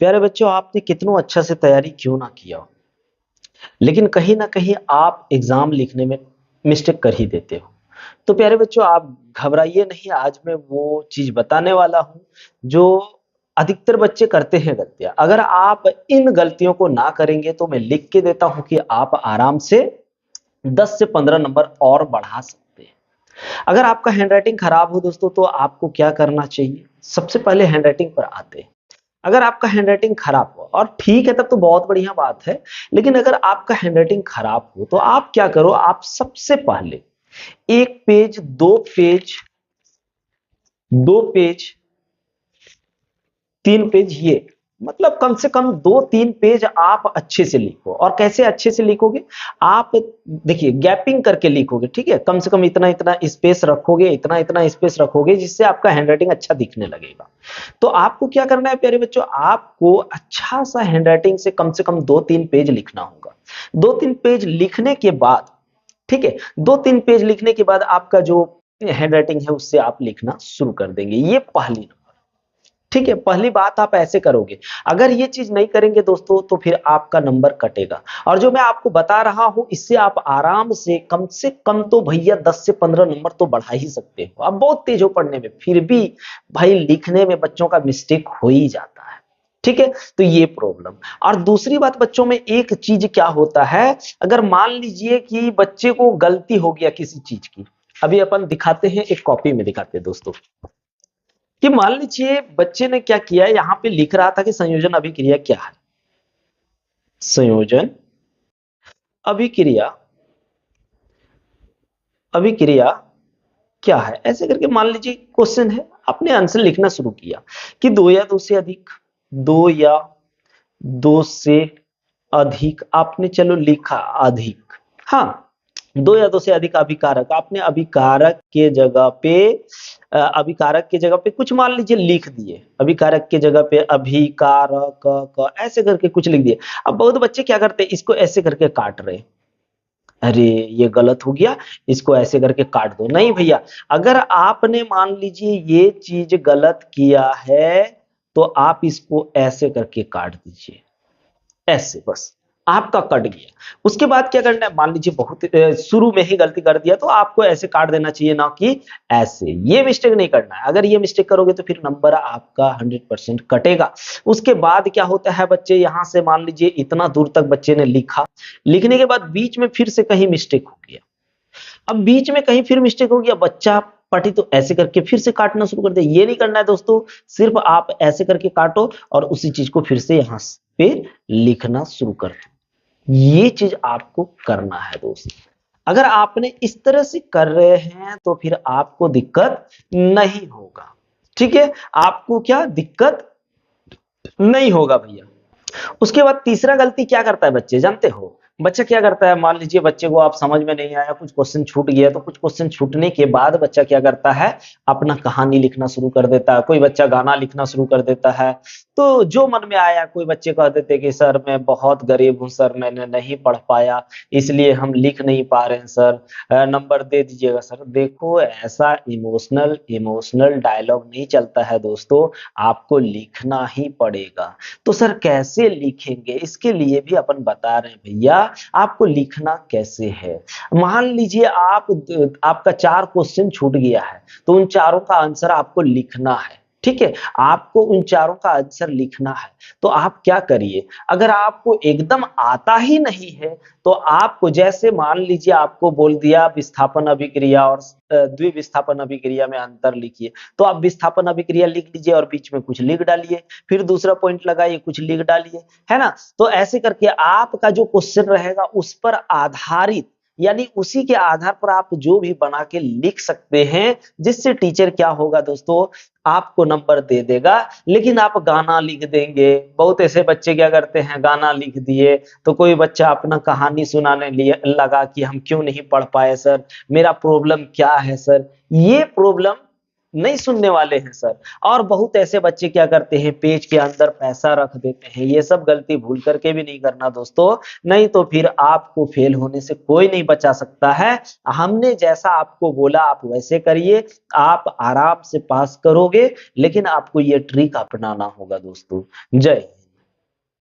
प्यारे बच्चों, आपने कितनों अच्छा से तैयारी क्यों ना किया हो, लेकिन कहीं ना कहीं आप एग्जाम लिखने में मिस्टेक कर ही देते हो। तो प्यारे बच्चों, आप घबराइए नहीं। आज मैं वो चीज बताने वाला हूं जो अधिकतर बच्चे करते हैं गलतियां। अगर आप इन गलतियों को ना करेंगे तो मैं लिख के देता हूं कि आप आराम से 10 से 15 नंबर और बढ़ा सकते हैं। अगर आपका हैंडराइटिंग खराब हो दोस्तों, तो आपको क्या करना चाहिए? सबसे पहले हैंडराइटिंग पर आते हैं। अगर आपका हैंडराइटिंग खराब हो और ठीक है, तब तो बहुत बढ़िया बात है। लेकिन अगर आपका हैंडराइटिंग खराब हो तो आप क्या करो, आप सबसे पहले 1 पेज, 2 पेज, 2 पेज, 3 पेज, ये मतलब कम से कम 2-3 पेज आप अच्छे से लिखो। और कैसे अच्छे से लिखोगे? आप देखिए, गैपिंग करके लिखोगे, ठीक है? कम से कम इतना इतना स्पेस रखोगे, इतना इतना स्पेस रखोगे, जिससे आपका हैंडराइटिंग अच्छा दिखने लगेगा। तो आपको क्या करना है प्यारे बच्चों, आपको अच्छा सा हैंडराइटिंग से कम 2-3 पेज लिखना होगा। 2-3 पेज लिखने के बाद, ठीक है, 2-3 पेज लिखने के बाद आपका जो हैंडराइटिंग है उससे आप लिखना शुरू कर देंगे। ये पहली नंबर, ठीक है? पहली बात आप ऐसे करोगे। अगर ये चीज नहीं करेंगे दोस्तों, तो फिर आपका नंबर कटेगा। और जो मैं आपको बता रहा हूं, इससे आप आराम से कम तो भैया 10 से 15 नंबर तो बढ़ा ही सकते हो। आप बहुत तेज हो पढ़ने में, फिर भी भाई लिखने में बच्चों का मिस्टेक हो ही जाता है, ठीक है? तो ये प्रॉब्लम। और दूसरी बात बच्चों में एक चीज क्या होता है, अगर मान लीजिए कि बच्चे को गलती हो गया किसी चीज की। अभी अपन दिखाते हैं, एक कॉपी में दिखाते हैं दोस्तों, कि मान लीजिए बच्चे ने क्या किया, यहां पे लिख रहा था कि संयोजन अभिक्रिया क्या है। संयोजन अभिक्रिया, अभिक्रिया क्या है, ऐसे करके मान लीजिए क्वेश्चन है। आपने आंसर लिखना शुरू किया कि 2 या 2 से अधिक, 2 या 2 से अधिक, आपने चलो लिखा अधिक। हाँ, 2 या 2 से अधिक अभिकारक, आपने अभिकारक के जगह पे अभिकारक की जगह पे कुछ मान लीजिए लिख दिए। अभिकारक की जगह पे अभिकारक ऐसे करके कुछ लिख दिए। अब बहुत बच्चे क्या करते हैं, इसको ऐसे करके काट रहे हैं। अरे, ये गलत हो गया, इसको ऐसे करके काट दो। नहीं भैया, अगर आपने मान लीजिए ये चीज गलत किया है, तो आप इसको ऐसे करके काट दीजिए, ऐसे बस, आपका कट गया। उसके बाद क्या करना है, मान लीजिए बहुत शुरू में ही गलती कर दिया, तो आपको ऐसे काट देना चाहिए, ना कि ऐसे। ये मिस्टेक नहीं करना है। अगर ये मिस्टेक करोगे तो फिर नंबर आपका 100% कटेगा। उसके बाद क्या होता है बच्चे, यहां से मान लीजिए इतना दूर तक बच्चे ने लिखा, लिखने के बाद बीच में फिर से कहीं मिस्टेक हो गया। अब बीच में कहीं फिर मिस्टेक हो गया, बच्चा पटी तो ऐसे करके फिर से काटना शुरू कर दिया। ये नहीं करना है दोस्तों, सिर्फ आप ऐसे करके काटो और उसी चीज को फिर से यहाँ पे लिखना शुरू कर दो। ये चीज आपको करना है दोस्त। अगर आपने इस तरह से कर रहे हैं तो फिर आपको दिक्कत नहीं होगा, ठीक है? आपको क्या दिक्कत नहीं होगा भैया। उसके बाद तीसरा गलती क्या करता है बच्चे, जानते हो? बच्चा क्या करता है, मान लीजिए बच्चे को आप समझ में नहीं आया, कुछ क्वेश्चन छूट गया, तो कुछ क्वेश्चन छूटने के बाद बच्चा क्या करता है, अपना कहानी लिखना शुरू कर देता है। कोई बच्चा गाना लिखना शुरू कर देता है। तो जो मन में आया, कोई बच्चे कह देते कि सर मैं बहुत गरीब हूँ सर, मैंने नहीं पढ़ पाया, इसलिए हम लिख नहीं पा रहे हैं सर, नंबर दे दीजिएगा सर। देखो, ऐसा इमोशनल इमोशनल डायलॉग नहीं चलता है दोस्तों, आपको लिखना ही पड़ेगा। तो सर कैसे लिखेंगे, इसके लिए भी अपन बता रहे हैं भैया, आपको लिखना कैसे है। मान लीजिए आपका 4 क्वेश्चन छूट गया है, तो उन चारों का आंसर आपको लिखना है, ठीक है? आपको उन चारों का आंसर लिखना है। तो आप क्या करिए, अगर आपको एकदम आता ही नहीं है, तो आपको जैसे मान लीजिए आपको बोल दिया विस्थापन अभिक्रिया और द्विविस्थापन अभिक्रिया में अंतर लिखिए, तो आप विस्थापन अभिक्रिया लिख लीजिए और बीच में कुछ लिख डालिए, फिर दूसरा पॉइंट लगाइए, कुछ लिख डालिए, है ना? तो ऐसे करके आपका जो क्वेश्चन रहेगा उस पर आधारित, यानी उसी के आधार पर आप जो भी बना के लिख सकते हैं, जिससे टीचर क्या होगा दोस्तों, आपको नंबर दे देगा। लेकिन आप गाना लिख देंगे, बहुत ऐसे बच्चे क्या करते हैं, गाना लिख दिए, तो कोई बच्चा अपना कहानी सुनाने लिए लगा कि हम क्यों नहीं पढ़ पाए सर, मेरा प्रॉब्लम क्या है सर। ये प्रॉब्लम नहीं सुनने वाले हैं सर। और बहुत ऐसे बच्चे क्या करते हैं, पेज के अंदर पैसा रख देते हैं। ये सब गलती भूल करके भी नहीं करना दोस्तों, नहीं तो फिर आपको फेल होने से कोई नहीं बचा सकता है। हमने जैसा आपको बोला आप वैसे करिए, आप आराम से पास करोगे। लेकिन आपको ये ट्रिक अपनाना होगा दोस्तों। जय हिंद।